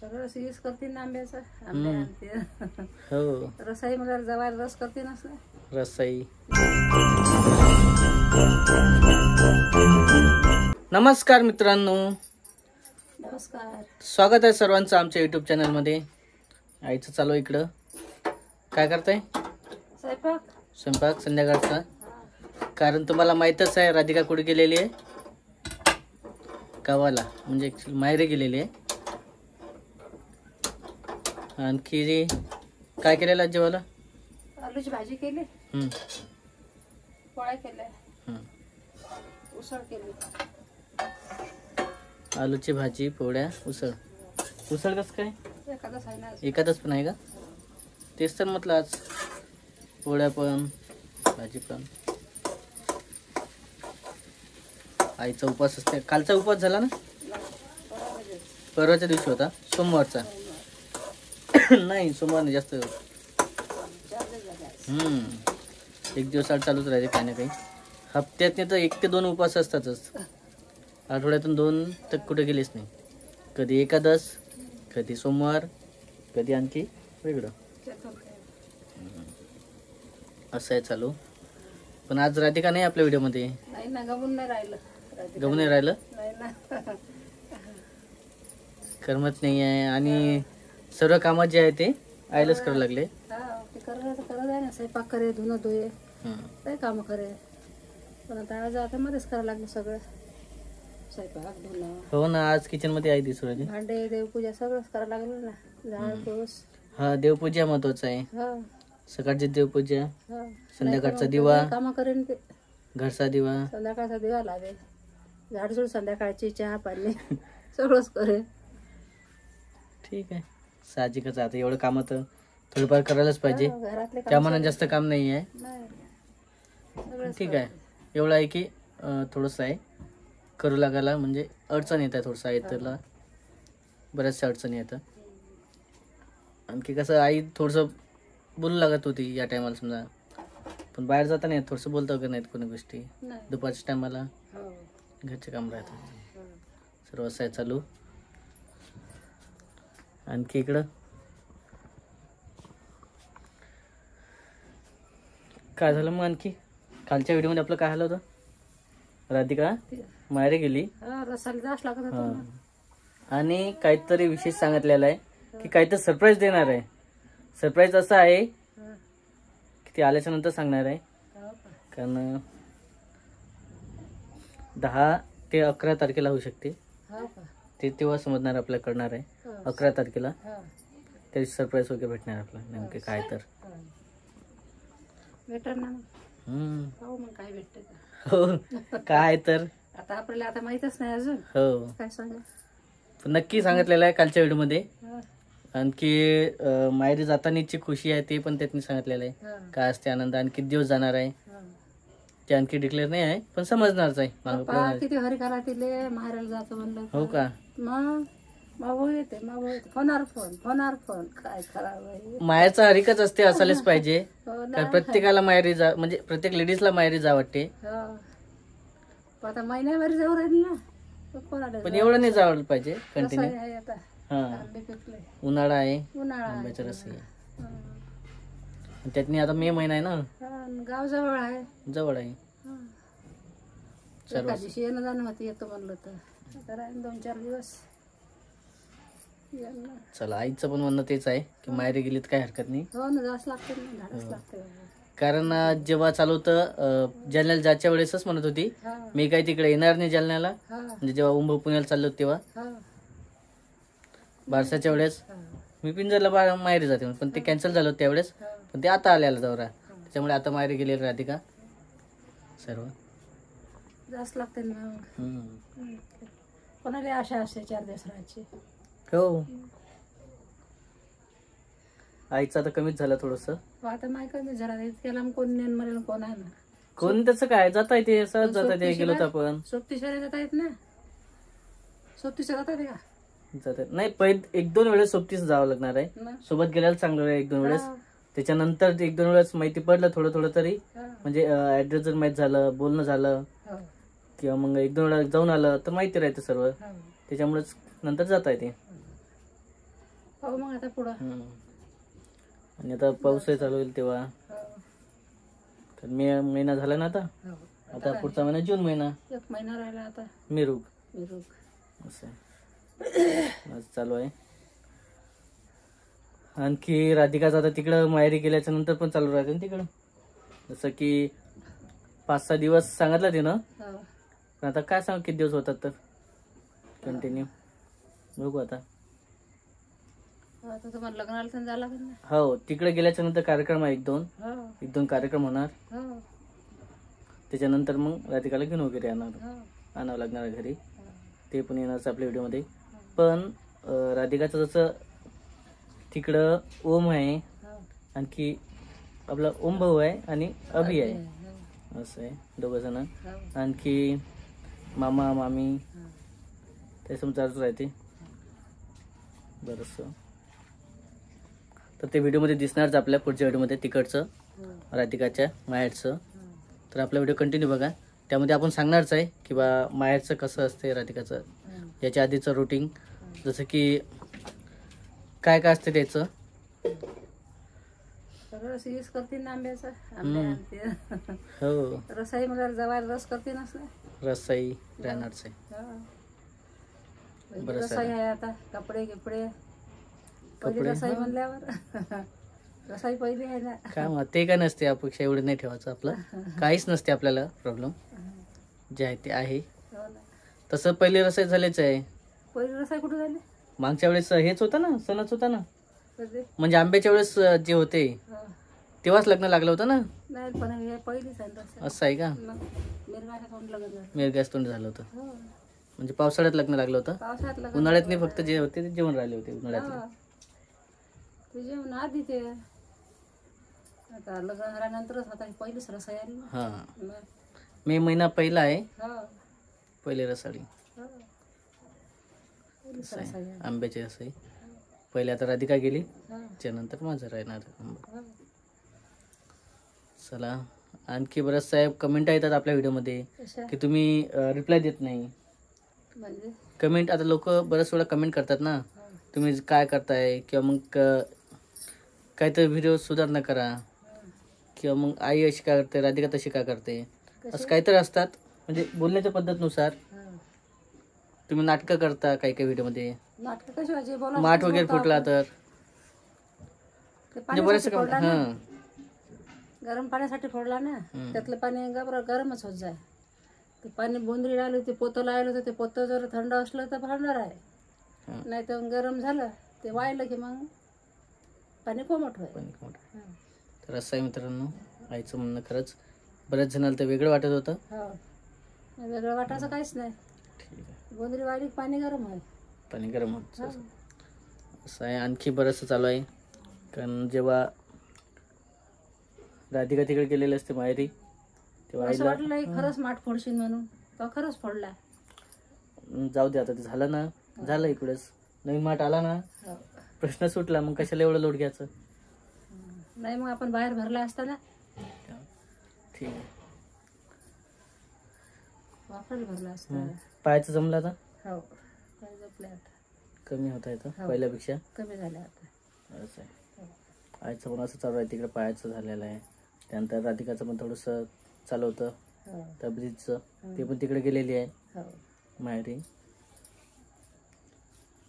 रस यूज करते ना आंब्याचा, आंबे आणते. हो रसाई मला जवायला रस करते ना रसाई. नमस्कार मित्रांनो, नमस्कार. स्वागत आहे सर्वांचं आमच्या युट्यूब चॅनलमध्ये. आईचं चालू इकडं. काय करताय? स्वयंपाक संध्याकाळचा. कारण तुम्हाला माहीतच आहे राधिका कुठे गेलेली आहे, गावाला, म्हणजे माहेरी गेलेली आहे. आणखी काय केलेलं जेवायला? आलूची भाजी केली, पोळ्या केल्या, उसळ केली. आलूची भाजी, पोळ्या, उसळ. उसळ कसं काय? एखादंच आहे ना. एखादंच पण आहे का? तेच तर म्हटलं, आज पोळ्या पण भाजी पण. आईचा उपवास असते. कालचा उपवास झाला ना? परवाच्या दिवशी होता, सोमवारचा. नाही सोमवार नाही, जास्त. एक दिवस आड चालूच राहते काही ना काही. हप्त्यातने तर 1 ते 2 उपवास असतातच. आठवड्यातून 2 तर कुठे गेलेच नाही. कधी एकादश, कधी सोमवार, कधी आणखी वेगळं. असं आहे चालू. पण आज राधिका नाही आपल्या व्हिडिओमध्ये. नाही ना, गमून नाही राहिलं. गमून नाही राहिलं, नाही ना. करमत नाही आहे. आणि सर्व कामं जे आहे ते आईलाच करावं लागले. ते करत आहे ना, स्वयंपाक करे, धुणं धुये, काही कामं करे. पण आता आज आता मध्येच करावं लागलं सगळं. स्वयंपाक, धुणं. हो ना, आज किचन मध्ये आहे दिसू राहिली. भांडे, देवपूजा सगळंच करावं लागलं ना. झाडपूस. हा, देवपूजा महत्वाचं आहे. सकाळची देवपूजा, संध्याकाळचा दिवा, कामं करेन ते. घरचा दिवा, संध्याकाळचा दिवा लावे, झाडझूड संध्याकाळची, चहा पाणी सगळंच करे. ठीक आहे, साहजिकच. आता एवढं काम तर थोडंफार करायलाच पाहिजे. त्या मनात जास्त काम नाही आहे. ठीक आहे, एवढं आहे की थोडंसं आहे करू लागायला, म्हणजे अडचण येत आहे थोडंसं. आहे त्याला बऱ्याचशा अडचणी येतात. आणखी कसं, आई थोडंसं बोलू लागत होती या टायमाला समजा. पण बाहेर जाताना थोडंसं बोलता वगैरे नाहीत कोणी गोष्टी. दुपारच्या टायमाला घरचे काम राहतात. सर्व असं आहे चालू. आणखी इकडं काय झालं मग? आणखी कालच्या व्हिडिओमध्ये आपलं काय झालं होतं? राधिका माहेरी गेली आणि काहीतरी विशेष सांगितलेलं आहे की काहीतरी सरप्राईज देणार आहे. सरप्राईज असं आहे की ते आल्याच्या नंतर सांगणार आहे. कारण 10 ते 11 तारखेला होऊ शकते. ते तेव्हा समजणार, आपल्याला कळणार आहे. 11 तारखेला त्या सरप्राईज वगैरे भेटणार आपल्याला. नेमके काय तर भेटणार ना. मग काय भेटते हो, काय तर आता आपल्याला आता माहितच नाही अजून. हो, काय सांगा, नक्की सांगितलेलं आहे कालच्या व्हिडिओ मध्ये. आणखी माहेरी जातानीची खुशी आहे ते पण त्यांनी सांगितलेलं आहे. काय असते आनंद, आणि किती दिवस जाणार आहे ते आणखी डिक्लेअर नाही आहे, पण समजणारच आहे. किती हरी करा तिले माहेराला जातो म्हणलं. हो का? मग मावळ येते, फोनावर फोन काय करावं. माहेरचा हरिकच असते, असायलाच पाहिजे. प्रत्येकाला माहेरी जा, म्हणजे प्रत्येक लेडीजला माहेरी जा वाटते. आता महिन्याभर जाऊ राहील ना. पण एवढं नाही जावं पाहिजे कंटिन्यू. उन्हाळा आहे, आंब्याचा रस आहे. त्यातनी आता मे महिना आहे ना, गाव जवळ आहे. जवळ आहे. एका दिवशी येणं जाणं होती, येतो म्हणलं तर 2-4 दिवस. चला, आईचं पण म्हणणं तेच आहे की माहेरी गेलीत काय हरकत नाही. हो ना, जास्त लागते ना, धाडस लागते. कारण जेव्हा चालू होतं जालन्याला जायच्या वेळेसच म्हणत होती मी काही तिकडे येणार नाही जालन्याला. म्हणजे जेव्हा पुण्याला चाललो तेव्हा बारसाच्या वेळेस मी पिंजरला माहेरी जाते, पण ते कॅन्सल झालं त्यावेळेस. पण ते आता आलेला दौरा, त्याच्यामुळे आता माहेरी गेलेली राधिका. सर्व जास्त लागते ना. कोणाला आशा असते 4 दिवस राहायची. हो, आईचं आता कमीच झालं थोडस. आता नाही कमी झाला, इतक्याला कोण नेन मरेल, कोण आहे ना. कोण त्याचं काय, जाता येते, सहज जाता येते. गेलो तर आपण सोबतीश्वर जाता येत ना. सोबतीश्वर जाता येते का? जातात नाही, पहिले 1-2 वेळेस सोबतीच जावं लागणार आहे. सोबत गेल्याला चांगलं आहे 1-2 वेळेस. त्याच्यानंतर 1-2 वेळेस माहिती पडलं थोडं तरी, म्हणजे ऍड्रेस जर माहित झालं, बोलणं झालं, किंवा मग 1-2 वेळा जाऊन आलं तर माहिती राहते सर्व. त्याच्यामुळेच नंतर जाता येते. हो मग आता पुढं. आणि आता पाऊसही चालू होईल तेव्हा. हो. तर मे महिना झाला ना आता. हो. आता पुढचा महिना जून महिना. 1 महिना राहिला आता. मिरुग असं आज चालू आहे. आणखी राधिकाचं आता तिकडं माहेरी गेल्याच्या नंतर पण चालू राहते ना तिकडं. जसं की 5-6 दिवस सांगितलं तिनं. हो. पण आता काय सांग किती दिवस होतात तर कंटिन्यू बघू आता. आता तुम्हाला लग्नाला पण जायला लागेल ना. हो तिकडे गेल्याच्या नंतर कार्यक्रम आहे 1-2. हो. 1-2 कार्यक्रम होणार. हो. त्याच्यानंतर मग राधिकाला घेऊन वगैरे येणार. हो. आणावं लागणार घरी. हो. ते पण येणार आपल्या व्हिडिओमध्ये. पण राधिकाचं जसं तिकडं ओम आहे, हो. आणखी आपला ओम भाऊ आहे आणि अभि आहे. हो. असं आहे 2 जण. हो. आणखी मामा मामी हो. ते समोर चालूच राहते बरंचसं. तर ते व्हिडिओमध्ये दिसणारच आपल्या पुढच्या व्हिडिओमध्ये तिकडचं हो. राधिकाच्या माहेरचं. हो. तर आपला व्हिडिओ कंटिन्यू बघा. त्यामध्ये आपण सांगणारच आहे की बा माहेरचं कसं असते राधिकाचं, हो. याच्या आधीचं रुटीन, जसं की काय काय असते त्याचं. सगळं सीस करते ना आंब्याचा. आंबे आणते. हो रसाई मला जवायला रस करते नस ना. रस्साई राहणारच आहे. हो. बरं रसाई आहे आता. कपडे गिपडे पहिली रसाई म्हणल्यावर रसाई पहिली आहे ना. काय मग ते काय नसते, अपेक्षा एवढी नाही ठेवायचं. आपलं काहीच नसते आपल्याला प्रॉब्लेम. जे आहे ते आहे. हो ना. तसं पहिले रसाई झालेच आहे. पहिली रसाई कुठे झाली? मागच्या वेळेस हेच होतं ना, सणच होता ना. कधी? म्हणजे आंब्याच्या वेळेस जे होते हो. तेव्हाच लग्न लागलं होतं ना. नाही पण हे पहिलीच आहे रसाई. असं आहे का. मग मिरगाच्या तोंड लग्न झालं. मिरग्यास तोंड झालं होतं. हो. म्हणजे पावसाळ्यात लग्न लागलं होतं. पावसाळ्यात लग्न. उन्हाळ्यात नाही, फक्त जे होते ते जेवण राहिले होते उन्हाळ्यात. हो. ते जेवण आधी ते आता लग्न झाल्यानंतरच आता ही पहिलीच रसाई आली ना. हा मग. मे महिना पहिला आहे हो. पहिले रसाळी. हो. पहिलीच असं रसाई आहे आली. आंब्याची रसाई. पहिले आता राधिका गेली, हो. त्यानंतर माझं राहणार आंबा. हो. चला आणखी बरंच साहेब कमेंट येतात आपल्या व्हिडिओमध्ये कशा? की तुम्ही रिप्लाय देत नाही. म्हणजे कमेंट आता लोक बऱ्याच वेळा कमेंट करतात ना, हो. तुम्ही काय करताय, किंवा मग काहीतरी व्हिडिओ सुधारणा करा, हो. किंवा मग आई अशी काय करते, राधिका तशी काय करते, कशी? असं काहीतरी असतात. म्हणजे बोलण्याच्या पद्धतीनुसार हो. तुम्ही नाटकं करता काही काही व्हिडिओमध्ये. नाटकं कशी व्हायची? बोला. माठ वगैरे फुटला तर ते म्हणजे बरेचसे पाण्यासाठी फोडला ना. हां गरम पाण्यासाठी फोडला ना. त्यातलं पाणी गरमच होत जाय. ते पाणी बोंदरी राहिलं, ते पोतं लावलं होतं, ते पोतं जर थंड असलं तर भांडणार आहे. हां. नाही तर गरम झालं ते वाळलं की मग पाणी कोमट होय. पण मोठं. तर असं आहे मित्रांनो, आईचं म्हणणं खरंच बऱ्याच जणांना तर वेगळं वाटत होतं. हो. वेगळं वाटायचं काहीच नाही. ठीक आहे. बोंदरी वाळली की पाणी गरम आहे. पाणी गरम होत हो. असं आहे. आणखी बरंचसं चालू आहे. कारण जेव्हा राधिका तिकडे गेलेली असते माहेरी, तेव्हा असं आईला वाटलं की खरंच माठ फोडशील म्हणून, तो खरंच फोडला. जाऊ दे आता, ते झालं ना, झालं इकडेच नवीन माठ आला ना, हो. प्रश्न सुटला. मग कशाला एवढं लोट घ्यायचं. नाही मग आपण बाहेर भरला असता ना. ठीक आहे. वापरायला भरला असता. पायाचं जमलं आता, हो. काय जपले आता. कमी होत आहे हो. पहिल्यापेक्षा. कमी झाले आता. असं आहे. आईचं पण असं चालू आहे, तिकडे पायाचं झालेलं आहे. त्यानंतर राधिकाचं पण थोडंसं चालू होतं हो. तब्येतीचं, ते पण तिकडे गेलेली आहे हो. माहेरी.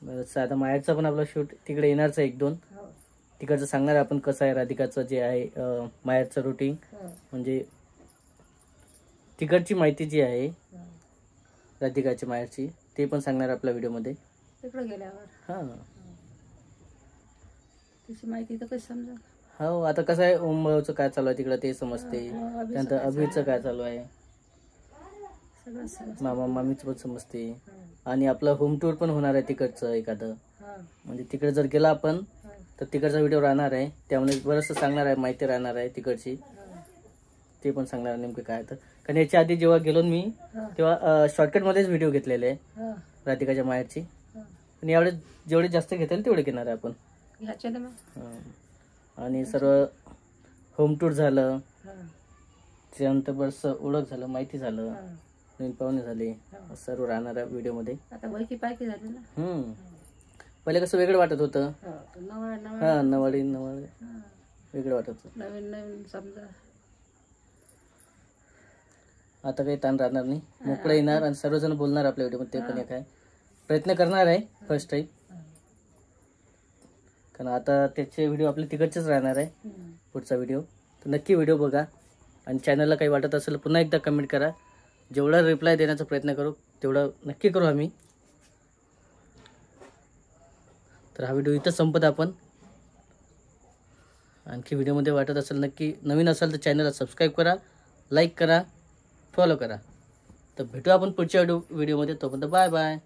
बरंच आता माहेरचा पण आपला शूट तिकडे येणारच आहे 1-2. हो. तिकडचं सांगणार आपण कसं आहे राधिकाचं जे आहे माहेरचं रुटीन. हो. म्हणजे तिकडची माहिती जी आहे हो. राधिकाची माहेरची, ते पण सांगणार आपल्या व्हिडिओमध्ये. तिकडे गेल्यावर हां तिची माहिती तर कशी समजा. हो. आता कसं आहे, ओमचं काय चालू आहे तिकडं ते समजते. हो, अभिचं त्यानंतर काय अभिचं काय चालू आहे, सगळं समजतं. मामा मामीचं पण समजते. हो. आणि आपलं होम टूर पण होणार आहे तिकडचं एखादं. हो. म्हणजे तिकडे जर गेला आपण हो. तर तिकडचा व्हिडिओ राहणार आहे, त्यामुळे बरंचसं सांगणार आहे, माहिती राहणार आहे तिकडची. हो. ते पण सांगणार नेमकं काय तर. कारण याच्या आधी जेव्हा गेलो मी, हो. तेव्हा शॉर्टकटमध्येच व्हिडिओ घेतलेले आहे हो. राधिकाच्या माहेरची. हो. आणि यावेळेस जेवढे जास्त घेतील तेवढे घेणार आहे आपण. घ्यायचे ना मग. हां. आणि सर्व होम टूर झालं, हो. त्यानंतर बरंचसं ओळख झालं, माहिती झालं, हो. नवीन पाहुणे झाले, हो. सर्व राहणार आहे व्हिडिओमध्ये. आता वैकी पायकी झाली ना. पहिले कसं वेगळं वाटत होतं. हो, नवं हा, नवाडी नवाडी हा, वेगळं वाटत होतं. नवीन नवीन समजा. आता काही ताण राहणार नाही, मोकळं येणार आणि सर्वजण बोलणार आपल्या व्हिडिओमध्ये. ते पण एक आहे, प्रयत्न करणार आहे फर्स्ट टाईम. कारण आता त्याचे व्हिडिओ आपले तिकडचेच राहणार आहे पुढचा व्हिडिओ. तर नक्की व्हिडिओ बघा आणि चॅनलला काही वाटत असेल पुन्हा एकदा कमेंट करा. जेवढा रिप्लाय देण्याचा प्रयत्न करू तेवढा नक्की करू आम्ही. तर हा व्हिडिओ इथं संपत आपण. आणखी व्हिडिओमध्ये वाटत असेल नक्की नवीन असाल तर चॅनलला सबस्क्राईब करा, लाईक करा, फॉलो करा. तर भेटू आपण पुढच्या व्हिडिओमध्ये. तोपर्यंत बाय बाय.